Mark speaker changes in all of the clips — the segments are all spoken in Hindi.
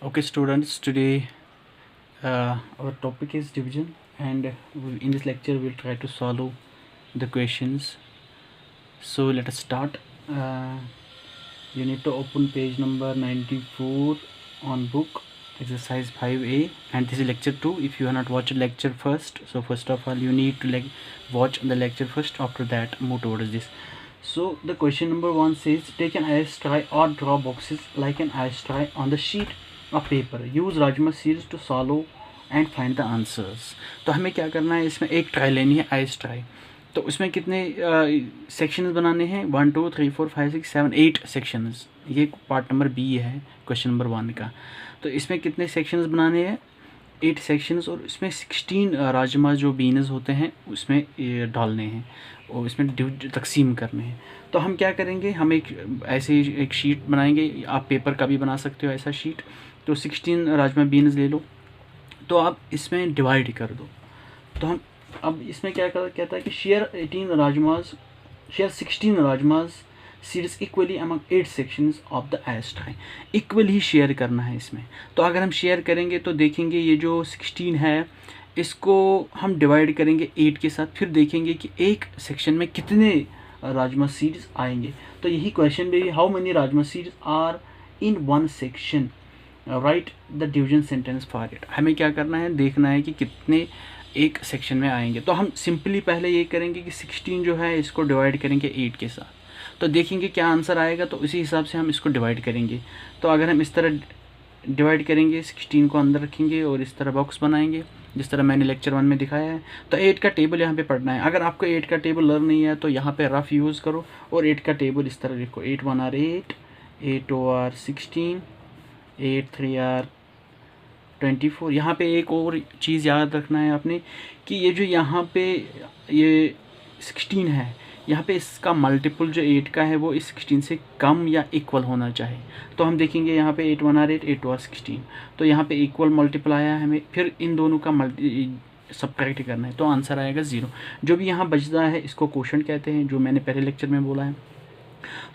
Speaker 1: Okay, students, today our topic is division, and in this lecture, we'll try to solve the questions. So, let us start. Uh, you need to open page number 94 on book, exercise 5A, and this is lecture 2. If you have not watched lecture first, so first of all, you need to watch the lecture first, after that, move towards this. So, the question number 1 says, take an ice tray or draw boxes like an ice tray on the sheet of paper, use rajma series to solve and find the answers. तो हमें क्या करना है, इसमें एक ट्राई लेनी है, आइस ट्राई। तो उसमें कितने सेक्शंस बनाने हैं? 1 2 3 4 5 6 7 8 सेक्शंस। ये पार्ट नंबर बी है क्वेश्चन नंबर 1 का। तो इसमें कितने सेक्शंस बनाने हैं? 8 सेक्शंस, और इसमें 16 राजमा जो बीन्स होते हैं उसमें डालने हैं और इसमें तकसीम करने हैं। तो हम क्या करेंगे, हम ऐसे एक शीट बनाएंगे। आप पेपर का भी बना सकते हो ऐसा शीट। तो 16 राजमा बीन्स ले लो, तो आप इसमें डिवाइड कर दो। तो हम अब इसमें क्या कहता है कि शेयर 16 राजमाज seeds equally among 8 sections of the ice tray. Equal ही शेयर करना है इसमें। तो अगर हम शेयर करेंगे तो देखेंगे ये जो 16 है इसको हम डिवाइड करेंगे 8 के साथ, फिर देखेंगे कि एक सेक्शन में कितने राजमा सीड्स आएंगे। तो यही क्वेश्चन भी, how many rajma seeds are in one section, right the division sentence for it. हमें क्या करना है, देखना है कि कितने एक सेक्शन में आएंगे। तो हम सिंपली पहले ये करेंगे कि 16 जो है इसको डिवाइड करेंगे 8 के साथ, तो देखेंगे क्या आंसर आएगा। तो उसी हिसाब से हम इसको डिवाइड करेंगे। तो अगर हम इस तरह डिवाइड करेंगे, 16 को अंदर रखेंगे और इस तरह बॉक्स बनाएंगे जिस तरह मैंने लेक्चर 1 में दिखाया है। तो 8 का टेबल यहाँ पे पढ़ना है। अगर आपको 8 का टेबल लर्न नहीं है तो यहाँ पे रफ यूज़ करो और 8 का टेबल इस तरह लिखो। 8 1 आर 8, 8 2 आर 16, 8 3 आर 24। यहाँ पे एक और चीज़ याद रखना है आपने कि ये जो यहाँ पे ये 16 है, यहाँ पे इसका मल्टीपल जो 8 का है वो इस 16 से कम या इक्वल होना चाहिए। तो हम देखेंगे यहाँ पे 8 1 आर 8, 8 2 आर 16, तो यहाँ पे इक्वल मल्टीपल आया है हमें। फिर इन दोनों का सब्ट्रैक्ट करना है, तो आंसर आएगा 0। जो भी यहाँ बचता है इसको क्वोशंट कहते हैं, जो मैंने पहले लेक्चर में बोला है।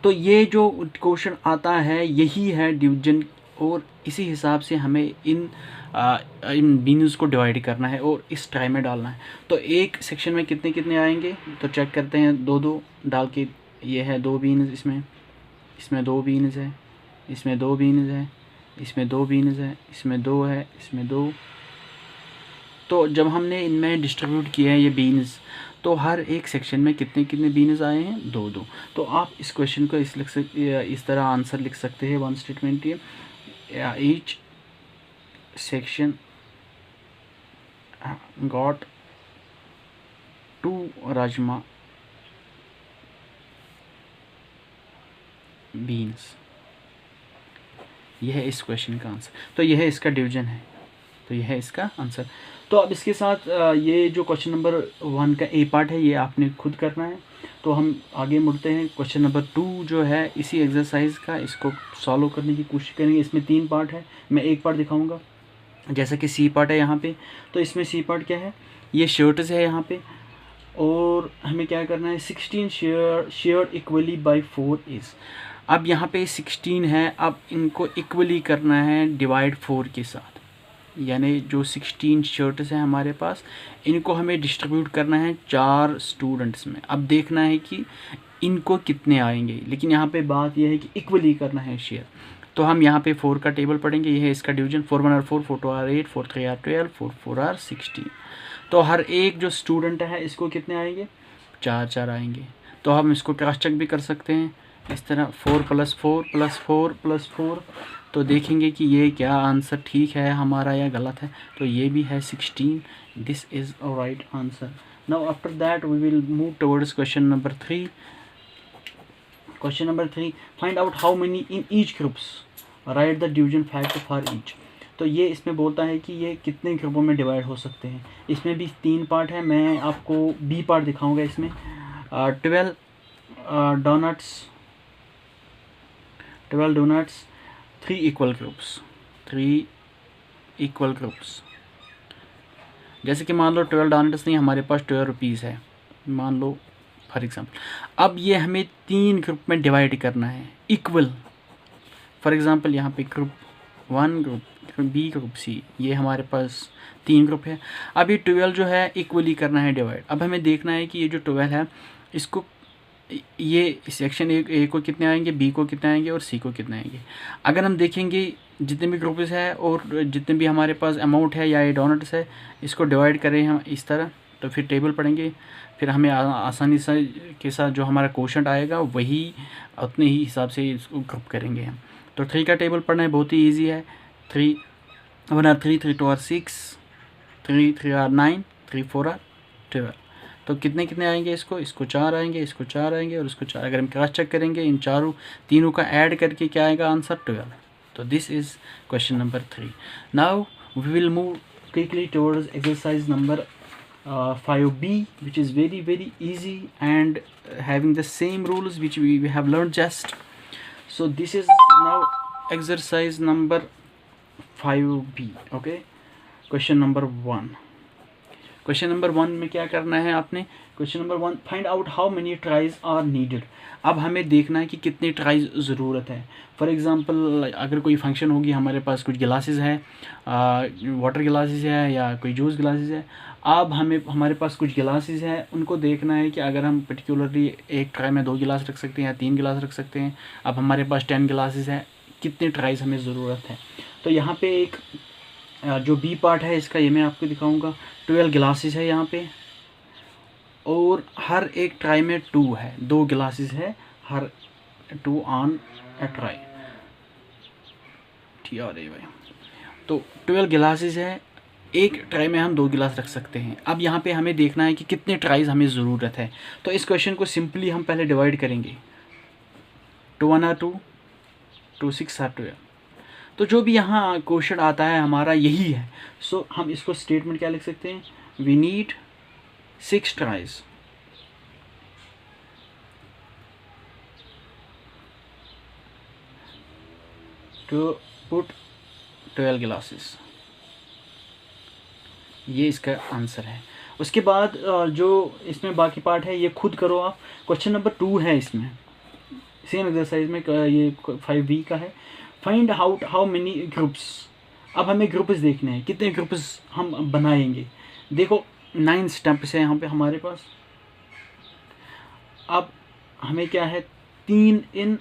Speaker 1: तो ये जो क्वोशंट आता है यही है डिवीजन, और इसी हिसाब से हमें इन बीन्स को डिवाइड करना है और इस ट्राई में डालना है। तो एक सेक्शन में कितने कितने आएंगे, तो चेक करते हैं। 2 2 डाल के, ये है 2 बीन्स, इसमें 2 बीन्स है, इसमें 2 बीन्स है, इसमें 2 बीन्स है, इसमें 2 है, इसमें 2। तो जब हमने इनमें डिस्ट्रीब्यूट किया है ये बीन्स, तो हर एक सेक्शन में कितने कितने बीन्स आए हैं? 2 2। तो आप इस क्वेश्चन को इस तरह आंसर लिख सकते हैं। वन स्टेटमेंट ये, each section got 2 rajma beans। यह है इस क्वेश्चन का आंसर। तो यह है इसका डिवीजन है, तो यह है इसका आंसर। तो अब इसके साथ ये जो क्वेश्चन नंबर 1 का ए पार्ट है ये आपने खुद करना है। तो हम आगे मुड़ते हैं। क्वेश्चन नंबर 2 जो है इसी एक्सरसाइज का, इसको सॉल्व करने की कोशिश करेंगे। इसमें 3 पार्ट है, मैं एक पार्ट दिखाऊंगा। जैसा कि सी पार्ट है यहाँ पे, तो इसमें सी पार्ट क्या है, ये शर्ट्स है यहाँ पे, और हमें क्या करना है, 16 शेयर्ड इक्वली बाय 4 इज़। अब यहाँ पे 16 है, अब इनको इक्वली करना है डिवाइड 4 के साथ। यानी जो 16 शर्ट्स हैं हमारे पास, इनको हमें डिस्ट्रीब्यूट करना है 4 स्टूडेंट्स में। अब देखना है कि इनको कितने आएंगे, लेकिन यहाँ पे बात यह है कि इक्वली करना है शेयर। तो हम यहाँ पे 4 का टेबल पढ़ेंगे। ये है इसका division. 4 1 are 4, 4 2 are 8, 4 3 are 12, 4 4 are 16। तो हर एक जो स्टूडेंट है इसको कितने आएंगे? 4 4 आएंगे। तो हम इसको क्रॉस चेक भी कर सकते हैं इस तरह, 4 + 4 + 4 + 4। तो देखेंगे कि ये क्या आंसर ठीक है हमारा या गलत है। तो ये भी है 16। This is a right answer. Now after that we will move towards question number 3। Question number 3, find out how many in each groups, right the division fact for each. तो ये इसमें बोलता है कि ये कितने ग्रुपों में डिवाइड हो सकते हैं। इसमें भी 3 पार्ट है, मैं आपको बी पार्ट दिखाऊंगा। इसमें 12 डोनट्स 3 इक्वल ग्रुप्स। जैसे कि मान लो 12 डोनट्स नहीं, हमारे पास 12 रुपीज़ है, मान लो फॉर एग्जांपल। अब ये हमें 3 ग्रुप में डिवाइड करना है इक्वल। फॉर एग्जांपल यहाँ पे group 1, group B group C, ये हमारे पास 3 ग्रुप है। अब ये 12 जो है इक्वली करना है डिवाइड। अब हमें देखना है कि ये जो 12 है इसको, ये सेक्शन ए को कितने आएंगे, बी को कितने आएंगे और सी को कितने आएंगे। अगर हम देखेंगे जितने भी ग्रुप्स है और जितने भी हमारे पास अमाउंट है या ये डोनट्स है, इसको डिवाइड करें हम इस तरह, तो फिर टेबल पढ़ेंगे, फिर हमें आसानी से के साथ जो हमारा क्वोशंट आएगा वही उतने ही हिसाब से इसको ग्रुप करेंगे हम। तो 3 का टेबल पढ़ना है, बहुत ही ईजी है। 3 1 आर 3, 3 2 आर 6, 3 3 आर 9, 3 4 आर 12। तो कितने कितने आएंगे, इसको 4 आएंगे, इसको 4 आएंगे और इसको 4। अगर हम क्रॉस चेक करेंगे इन तीनों का ऐड करके क्या आएगा आंसर 12। तो this is question number 3। Now we will move quickly towards exercise number 5b, which is very very easy and having the same rules which we have learned just. So this is now exercise number 5b. Okay, question number 1. Question number 1 में क्या करना है आपने, question number 1, find out how many trays are needed. अब हमें देखना है कि कितने ट्राइज ज़रूरत है। फॉर एग्ज़ाम्पल अगर कोई फंक्शन होगी, हमारे पास कुछ गिलासेस है, वाटर गिलासेस है या कोई जूस गिलासेस है। अब हमारे पास कुछ गिलासेस है, उनको देखना है कि अगर हम पर्टिकुलरली एक ट्राई में 2 गिलास रख सकते हैं या 3 गिलास रख सकते हैं। अब हमारे पास 10 गिलासेस है, कितने ट्राइज हमें ज़रूरत है। तो यहाँ पे एक जो बी पार्ट है इसका, ये मैं आपको दिखाऊंगा। 12 गिलासेस है यहाँ पे और हर एक ट्राई में 2 है, 2 गिलासेस है, हर 2 ऑन ए ट्राई। ठीक है भाई, तो 12 गिलासेस है, एक ट्राई में हम 2 गिलास रख सकते हैं। अब यहाँ पे हमें देखना है कि कितने ट्राइज हमें ज़रूरत है। तो इस क्वेश्चन को सिंपली हम पहले डिवाइड करेंगे। 2 1 आर 2, 2 6 आर 12। तो जो भी यहाँ क्वेश्चन आता है हमारा यही है। सो हम इसको स्टेटमेंट क्या लिख सकते हैं, we need 6 trays to put 12 glasses. ये इसका आंसर है। उसके बाद जो इसमें बाकी पार्ट है ये खुद करो आप। क्वेश्चन नंबर 2 है इसमें, सेम एक्सरसाइज में, ये 5b का है। Find out how many groups. अब हमें ग्रुप्स देखने हैं, कितने ग्रुप्स हम बनाएंगे। देखो 9 स्टेप्स है यहाँ पे हमारे पास। अब हमें क्या है, 3 इन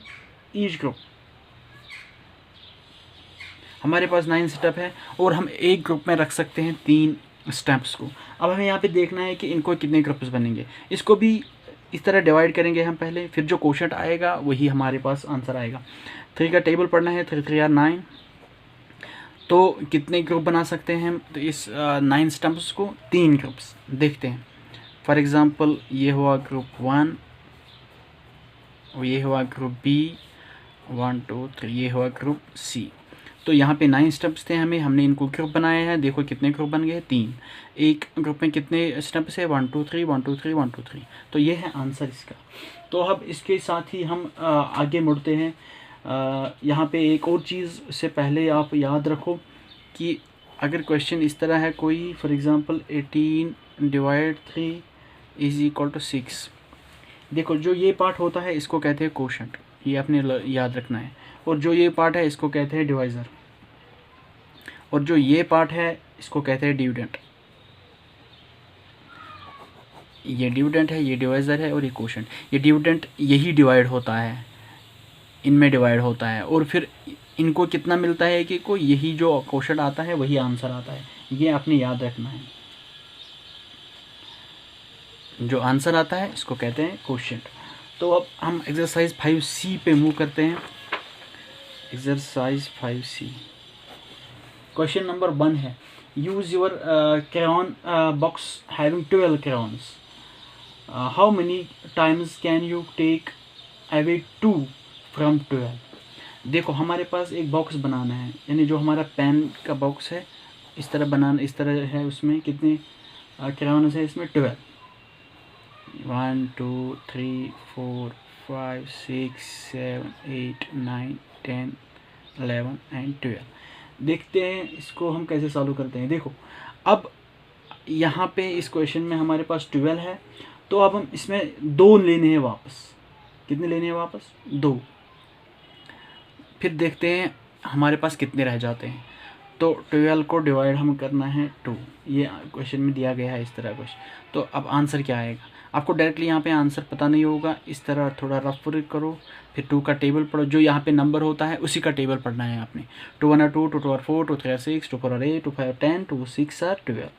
Speaker 1: ईच ग्रुप। हमारे पास 9 स्टेप है और हम एक ग्रुप में रख सकते हैं 3 स्टेप्स को। अब हमें यहाँ पे देखना है कि इनको कितने ग्रुप्स बनेंगे। इसको भी इस तरह डिवाइड करेंगे हम पहले, फिर जो क्वोशंट आएगा वही हमारे पास आंसर आएगा। 3 का टेबल पढ़ना है, 3 3 आर 9। तो कितने ग्रुप बना सकते हैं हम, तो इस 9 स्टेप्स को 3 ग्रुप्स देखते हैं। फॉर एग्ज़ाम्पल ये हुआ ग्रुप 1 और ये हुआ ग्रुप बी 1 2 3, ये हुआ ग्रुप सी। तो यहाँ पे 9 स्टेप्स थे, हमने इनको ग्रुप बनाए हैं। देखो कितने ग्रुप बन गए, 3। एक ग्रुप में कितने स्टेप्स है, 1 2 3 1 2 3 1 2 3। तो ये है आंसर इसका। तो अब इसके साथ ही हम आगे मुड़ते हैं। यहाँ पे एक और चीज़ से पहले आप याद रखो कि अगर क्वेश्चन इस तरह है कोई, for example 18 divide 3 is equal to 6। देखो जो ये पार्ट होता है इसको कहते हैं क्वोशंट, ये आपने याद रखना है। और जो ये पार्ट है इसको कहते हैं डिवाइज़र, और जो ये पार्ट है इसको कहते हैं डिविडेंट। ये डिविडेंट है, ये डिवाइज़र है और ये क्वोशंट। ये डिविडेंट यही डिवाइड होता है, इनमें डिवाइड होता है, और फिर इनको कितना मिलता है कि को यही जो क्वोशंट आता है वही आंसर आता है। ये आपने याद रखना है, जो आंसर आता है इसको कहते हैं क्वोशंट। तो अब हम एक्सरसाइज 5C पे मूव करते हैं। एक्सरसाइज 5C क्वेश्चन नंबर 1 है, use your crayon box having 12 crayons. How many times can you take away 2 from 12? देखो हमारे पास एक बॉक्स बनाना है, यानी जो हमारा पेन का बॉक्स है इस तरह बनाना, इस तरह है। उसमें कितने क्रेयॉन्स है, इसमें 12। 1 2 3 4 5 6 7 8 9 10 11 एंड 12। देखते हैं इसको हम कैसे सॉल्व करते हैं। देखो अब यहाँ पे इस क्वेश्चन में हमारे पास 12 है, तो अब हम इसमें 2 लेने हैं वापस। कितने लेने हैं वापस, 2। फिर देखते हैं हमारे पास कितने रह जाते हैं। तो 12 को डिवाइड हम करना है 2, ये क्वेश्चन में दिया गया है इस तरह क्वेश्चन। तो अब आंसर क्या आएगा, आपको डायरेक्टली यहाँ पे आंसर पता नहीं होगा, इस तरह थोड़ा रफ वर्क करो, फिर 2 का टेबल पढ़ो, जो यहाँ पे नंबर होता है उसी का टेबल पढ़ना है आपने। 2 1 2, 2 2 4, 2 3 6, 2 4 8, 2 5 10, 2 6 12।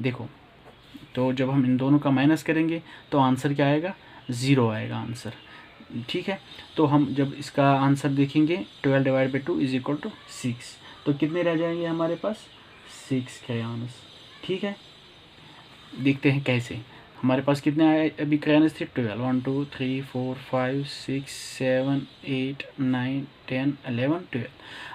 Speaker 1: देखो, तो जब हम इन दोनों का माइनस करेंगे तो आंसर क्या आएगा, 0 आएगा आंसर। ठीक है, तो हम जब इसका आंसर देखेंगे 12 divide by 2 is equal to 6, तो कितने रह जाएंगे हमारे पास, 6 क्रेयॉन्स। ठीक है, देखते हैं कैसे। हमारे पास कितने आए अभी क्रेयॉन्स थे, 12, 1 2 3 4 5 6 7 8 9 10 11 12।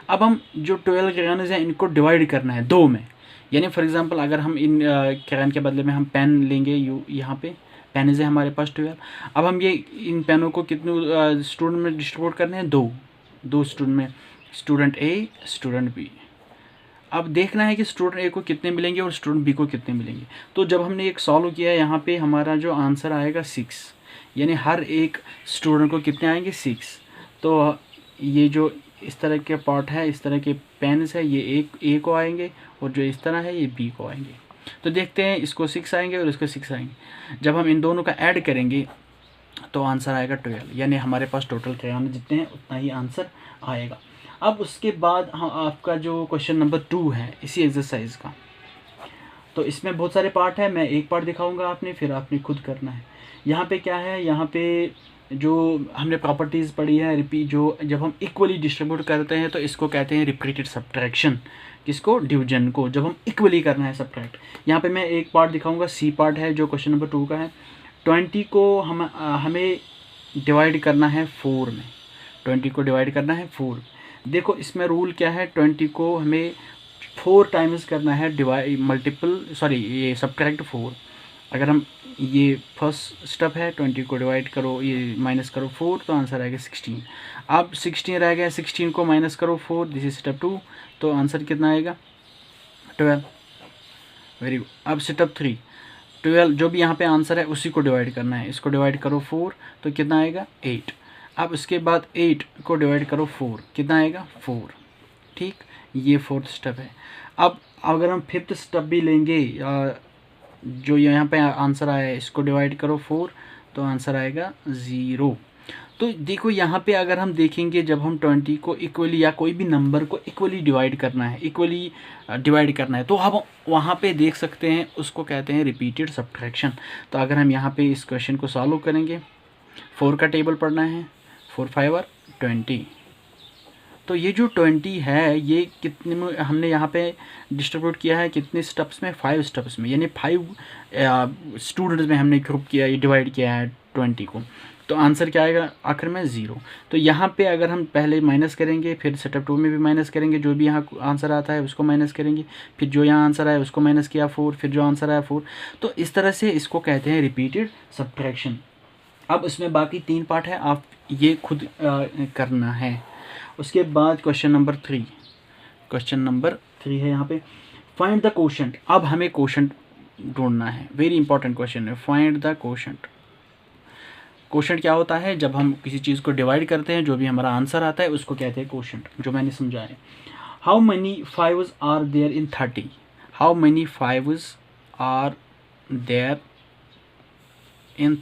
Speaker 1: अब हम जो 12 क्रेयॉन्स हैं इनको डिवाइड करना है 2 में, यानी फॉर एग्जांपल अगर हम इन क्रेयॉन के बदले में हम पेन लेंगे, यहाँ पे पेन है हमारे पास 12। अब हम ये इन पेनों को कितने स्टूडेंट में डिस्ट्रीब्यूट करने हैं, 2 स्टूडेंट में, स्टूडेंट ए स्टूडेंट बी। अब देखना है कि स्टूडेंट ए को कितने मिलेंगे और स्टूडेंट बी को कितने मिलेंगे। तो जब हमने एक सॉल्व किया यहाँ पे हमारा जो आंसर आएगा 6, यानी हर एक स्टूडेंट को कितने आएंगे, 6। तो ये जो इस तरह के पार्ट है, इस तरह के पेन्स है, ये एक ए को आएंगे और जो इस तरह है ये बी को आएंगे। तो देखते हैं, इसको 6 आएंगे और इसको 6 आएंगे। जब हम इन दोनों का ऐड करेंगे तो आंसर आएगा 12, यानी हमारे पास टोटल क्रेयॉन जितने हैं उतना ही आंसर आएगा। अब उसके बाद हाँ, आपका जो क्वेश्चन नंबर 2 है इसी एक्सरसाइज का, तो इसमें बहुत सारे पार्ट है, मैं एक पार्ट दिखाऊंगा आपने, फिर आपने खुद करना है। यहाँ पे क्या है, यहाँ पे जो हमने प्रॉपर्टीज़ पढ़ी है, रिपीट, जो जब हम इक्वली डिस्ट्रीब्यूट करते हैं तो इसको कहते हैं रिपीटेड सब्ट्रैक्शन। किसको, डिवीजन को, जब हम इक्वली करना है सब्ट्रैक्ट। यहाँ पे मैं एक पार्ट दिखाऊंगा, सी पार्ट है जो क्वेश्चन नंबर 2 का है। 20 को हमें डिवाइड करना है 4 में, 20 को डिवाइड करना है 4। देखो इसमें रूल क्या है, 20 को हमें 4 टाइम्स करना है डिवाइड ये सब्ट्रैक्ट 4। अगर हम ये फर्स्ट स्टेप है, 20 को डिवाइड करो, ये माइनस करो 4, तो आंसर आएगा 16। अब 16 रह गया, 16 को माइनस करो 4, दिस इज स्टेप 2, तो आंसर कितना आएगा, 12। Very good. अब स्टेप 3, 12 जो भी यहाँ पे आंसर है उसी को डिवाइड करना है, इसको डिवाइड करो 4, तो कितना आएगा, 8। अब उसके बाद 8 को डिवाइड करो 4, कितना आएगा, 4। ठीक, ये 4th स्टेप है। अब अगर हम 5th स्टेप भी लेंगे, जो यहाँ पे आंसर आया है इसको डिवाइड करो 4, तो आंसर आएगा 0। तो देखो यहाँ पे अगर हम देखेंगे, जब हम 20 को इक्वली या कोई भी नंबर को इक्वली डिवाइड करना है, तो हम वहाँ पे देख सकते हैं, उसको कहते हैं रिपीटेड सब्ट्रैक्शन। तो अगर हम यहाँ पे इस क्वेश्चन को सॉल्व करेंगे, 4 का टेबल पढ़ना है, 4 5 और 20। तो ये जो 20 है ये कितने में हमने यहाँ पे डिस्ट्रीब्यूट किया है, कितने स्टेप्स में, 5 स्टेप्स में, यानी 5 स्टूडेंट्स में हमने ग्रुप किया, ये डिवाइड किया है 20 को। तो आंसर क्या आएगा आखिर में, 0। तो यहाँ पे अगर हम पहले माइनस करेंगे, फिर स्टेप 2 में भी माइनस करेंगे, जो भी यहाँ आंसर आता है उसको माइनस करेंगे, फिर जो यहाँ आंसर आया उसको माइनस किया 4, फिर जो आंसर आया 4। तो इस तरह से इसको कहते हैं रिपीटेड सब्ट्रैक्शन। अब इसमें बाकी 3 पार्ट है, आप ये खुद करना है। उसके बाद क्वेश्चन नंबर 3 है यहाँ पे, फाइंड द कोशेंट। अब हमें कोशेंट ढूंढना है, वेरी इंपॉर्टेंट क्वेश्चन है, फाइंड द कोशेंट। कोशेंट क्या होता है, जब हम किसी चीज़ को डिवाइड करते हैं, जो भी हमारा आंसर आता है उसको कहते हैं कोशेंट, जो मैंने समझाया। How many 5s are there in 30, how many 5s are there in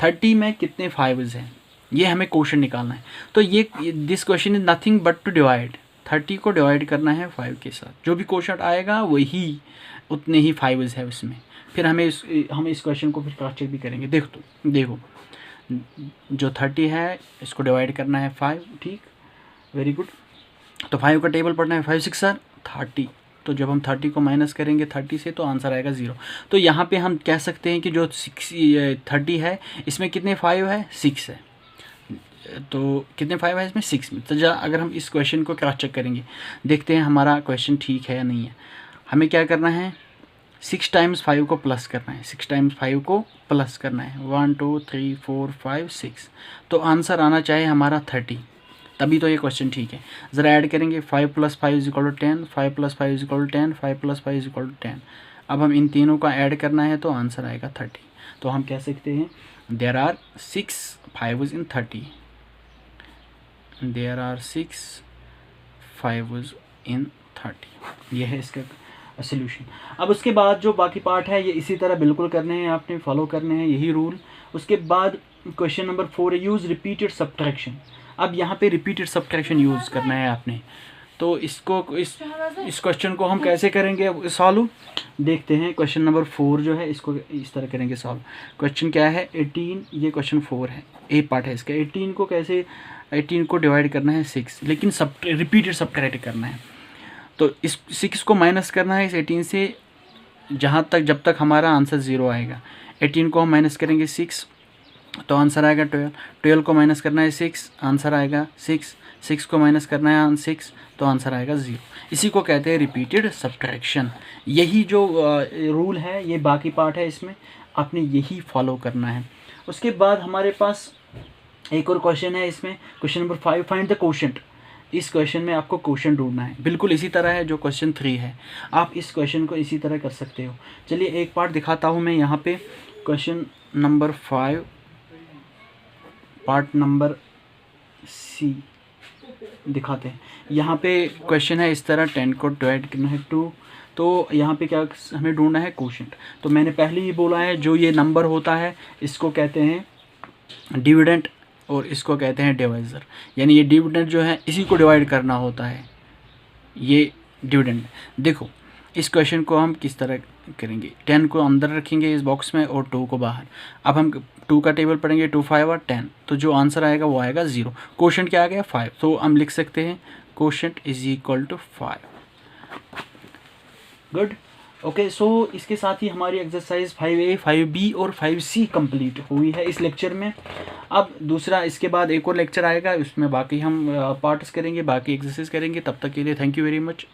Speaker 1: 30 में कितने 5s हैं, ये हमें क्वेश्चन निकालना है। तो ये this question is nothing but to divide, 30 को डिवाइड करना है 5 के साथ, जो भी क्वेश्चन आएगा वही उतने ही 5s है उसमें। फिर हम इस क्वेश्चन को फिर क्रॉस चेक भी करेंगे। देखो जो 30 है इसको डिवाइड करना है 5, ठीक, वेरी गुड। तो 5 का टेबल पढ़ना है, 5 6 30। तो जब हम 30 को माइनस करेंगे 30 से, तो आंसर आएगा 0। तो यहाँ पे हम कह सकते हैं कि जो 30 है इसमें कितने 5 है, 6 है। तो कितने 5 है इसमें, 6 में। तो अगर हम इस क्वेश्चन को क्रॉस चेक करेंगे, देखते हैं हमारा क्वेश्चन ठीक है या नहीं है। हमें क्या करना है, 6 टाइम्स 5 को प्लस करना है, 6 टाइम्स 5 को प्लस करना है, 1 2 3 4 5 6। तो आंसर आना चाहिए हमारा 30, तभी तो ये क्वेश्चन ठीक है। ज़रा ऐड करेंगे, 5 + 5 = 10, 5 + 5 = 10, 5 + 5 = 10। अब हम इन तीनों का ऐड करना है तो आंसर आएगा 30। तो हम कह सकते हैं there are 6 5s in 30, there are 6 5s in 30। ये है इसका सोल्यूशन। अब उसके बाद जो बाकी पार्ट है ये इसी तरह बिल्कुल करने हैं, आपने फॉलो करने हैं यही रूल। उसके बाद क्वेश्चन नंबर 4 है यूज़ रिपीटेड सब्ट्रैक्शन। अब यहाँ पे रिपीटेड सब्ट्रैक्शन यूज़ करना है आपने। तो इसको इस क्वेश्चन को हम कैसे करेंगे सॉल्व, देखते हैं। क्वेश्चन नंबर 4 जो है इसको इस तरह करेंगे सॉल्व। क्वेश्चन क्या है 18, ये क्वेश्चन 4 है, ए पार्ट है इसका। 18 को कैसे, 18 को डिवाइड करना है 6, लेकिन रिपीटेड सब्ट्रैक्ट करना है। तो इस 6 को माइनस करना है इस 18 से जब तक हमारा आंसर 0 आएगा। 18 को हम माइनस करेंगे 6 तो आंसर आएगा 12। 12 को माइनस करना है 6, आंसर आएगा 6। 6 को माइनस करना है 6 तो आंसर आएगा 0। इसी को कहते हैं रिपीटेड सब्ट्रैक्शन। यही जो रूल है ये बाकी पार्ट है, इसमें आपने यही फॉलो करना है। उसके बाद हमारे पास एक और क्वेश्चन है इसमें, question number 5 find the quotient. इस क्वेश्चन में आपको क्वेश्चन ढूंढना है, बिल्कुल इसी तरह है जो क्वेश्चन 3 है। आप इस क्वेश्चन को इसी तरह कर सकते हो। चलिए एक पार्ट दिखाता हूँ मैं यहाँ पे। Question number 5 part number C दिखाते हैं। यहाँ पे क्वेश्चन है इस तरह, 10 को डिवाइड करना है 2। तो यहाँ पे क्या हमें ढूंढना है कोशेंट। तो मैंने पहले ही बोला है जो ये नंबर होता है इसको कहते हैं डिविडेंट और इसको कहते हैं डिवाइज़र। यानी ये डिविडेंट जो है इसी को डिवाइड करना होता है, ये डिविडेंट। देखो इस क्वेश्चन को हम किस तरह करेंगे, 10 को अंदर रखेंगे इस बॉक्स में और 2 को बाहर। अब हम 2 का टेबल पढ़ेंगे, 2 5 और 10, तो जो आंसर आएगा वो आएगा 0। कोशेंट क्या आ गया 5, तो हम लिख सकते हैं quotient is equal to 5। Good, okay. So इसके साथ ही हमारी एक्सरसाइज 5A 5B और 5C कंप्लीट हुई है इस लेक्चर में। अब दूसरा इसके बाद एक और लेक्चर आएगा, उसमें बाकी हम पार्ट्स करेंगे, बाकी एक्सरसाइज करेंगे। तब तक के लिए थैंक यू वेरी मच।